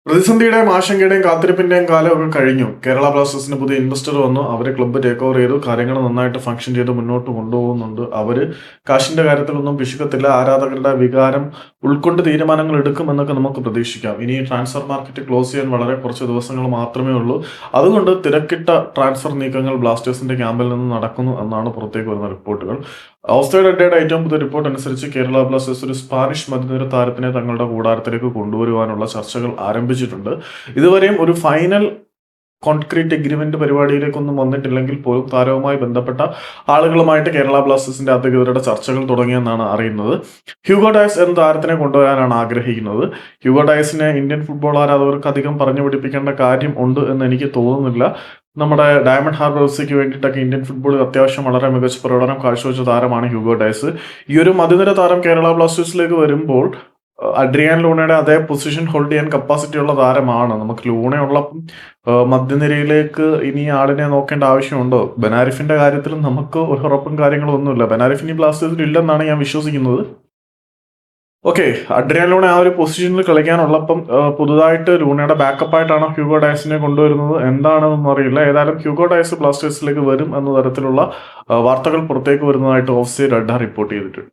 പ്രതിസന്ധിയുടെയും ആശങ്കയുടെയും കാത്തിരിപ്പിന്റെയും കാലമൊക്കെ കഴിഞ്ഞു. കേരള ബ്ലാസ്റ്റേഴ്സിന് പുതിയ ഇൻവെസ്റ്റർ വന്നു. അവർ ക്ലബ്ബ് ടേക്ക് ഓവർ ചെയ്തു. കാര്യങ്ങൾ നന്നായിട്ട് ഫംഗ്ഷൻ ചെയ്ത് മുന്നോട്ട് കൊണ്ടുപോകുന്നുണ്ട്. അവര് കാശിന്റെ കാര്യത്തിലൊന്നും പിശുക്കത്തില്ല. ആരാധകരുടെ വികാരം ഉൾക്കൊണ്ട് തീരുമാനങ്ങൾ എടുക്കുമെന്നൊക്കെ നമുക്ക് പ്രതീക്ഷിക്കാം. ഇനി ട്രാൻസ്ഫർ മാർക്കറ്റ് ക്ലോസ് ചെയ്യാൻ വളരെ കുറച്ച് ദിവസങ്ങൾ മാത്രമേ ഉള്ളൂ. അതുകൊണ്ട് തിരക്കിട്ട ട്രാൻസ്ഫർ നീക്കങ്ങൾ ബ്ലാസ്റ്റേഴ്സിന്റെ ക്യാമ്പിൽ നിന്ന് നടക്കുന്നു എന്നാണ് പുറത്തേക്ക് വരുന്ന റിപ്പോർട്ടുകൾ. ഓഫ്സൈഡ് അഡ്ഡയുടെ ഏറ്റവും പുതിയ റിപ്പോർട്ട് അനുസരിച്ച് കേരള ബ്ലാസ്റ്റേഴ്സ് ഒരു സ്പാനിഷ് മധ്യനിര താരത്തിനെ തങ്ങളുടെ കൂടാരത്തിലേക്ക് കൊണ്ടുവരുവാനുള്ള ചർച്ചകൾ ആരംഭിച്ചിട്ടുണ്ട്. ഇതുവരെയും ഒരു ഫൈനൽ കോൺക്രീറ്റ് എഗ്രിമെന്റ് പരിപാടിയിലേക്കൊന്നും വന്നിട്ടില്ലെങ്കിൽ പോലും താരവുമായി ബന്ധപ്പെട്ട ആളുകളുമായിട്ട് കേരള ബ്ലാസ്റ്റേഴ്സിന്റെ അധികൃതരുടെ ചർച്ചകൾ തുടങ്ങിയെന്നാണ് അറിയുന്നത്. ഹ്യൂഗോ ഡയസ് എന്ന താരത്തിനെ കൊണ്ടുവരാനാണ് ആഗ്രഹിക്കുന്നത്. ഹ്യൂഗോ ഡയസിനെ ഇന്ത്യൻ ഫുട്ബോൾ ആരാധകർക്ക് അധികം പറഞ്ഞു പിടിപ്പിക്കേണ്ട കാര്യം ഉണ്ട് എന്ന് എനിക്ക് തോന്നുന്നില്ല. നമ്മുടെ ഡയമണ്ട് ഹാർബർ എഫ്സിക്ക് വേണ്ടിയിട്ടൊക്കെ ഇന്ത്യൻ ഫുട്ബോളിൽ അത്യാവശ്യം വളരെ മികച്ച പ്രകടനം കാഴ്ചവെച്ച താരമാണ് ഹ്യൂഗോ ഡയസ്. ഈ ഒരു മധ്യനിര താരം കേരള ബ്ലാസ്റ്റേഴ്സിലേക്ക് വരുമ്പോൾ അഡ്രിയാൻ ലൂണയുടെ അതേ പൊസിഷൻ ഹോൾഡ് ചെയ്യാൻ കപ്പാസിറ്റി ഉള്ള താരമാണ്. നമുക്ക് ലൂണയുള്ളപ്പം മധ്യനിരയിലേക്ക് ഇനി ആളിനെ നോക്കേണ്ട ആവശ്യമുണ്ടോ? ബെനാരിഫിന്റെ കാര്യത്തിലും നമുക്ക് ഒരു ഉറപ്പും കാര്യങ്ങളും ഒന്നുമില്ല. ബെനാരിഫിനി ബ്ലാസ്റ്റേഴ്സിൽ ഇല്ലെന്നാണ് ഞാൻ വിശ്വസിക്കുന്നത്. ഓക്കെ, അഡ്രിയാൻ ലൂണ ആ ഒരു പൊസിഷനിൽ കളിക്കാനുള്ളപ്പം പുതുതായിട്ട് ലൂണയുടെ ബാക്കപ്പായിട്ടാണോ ഹ്യൂഗോ ഡയസിനെ കൊണ്ടുവരുന്നത് എന്താണെന്നൊന്നും അറിയില്ല. ഏതായാലും ഹ്യൂഗോ ഡയസ് ബ്ലാസ്റ്റേഴ്സിലേക്ക് വരും എന്ന തരത്തിലുള്ള വാർത്തകൾ പുറത്തേക്ക് വരുന്നതായിട്ട് ഓഫ് സൈഡ് അഡ്ഡ റിപ്പോർട്ട് ചെയ്തിട്ടുണ്ട്.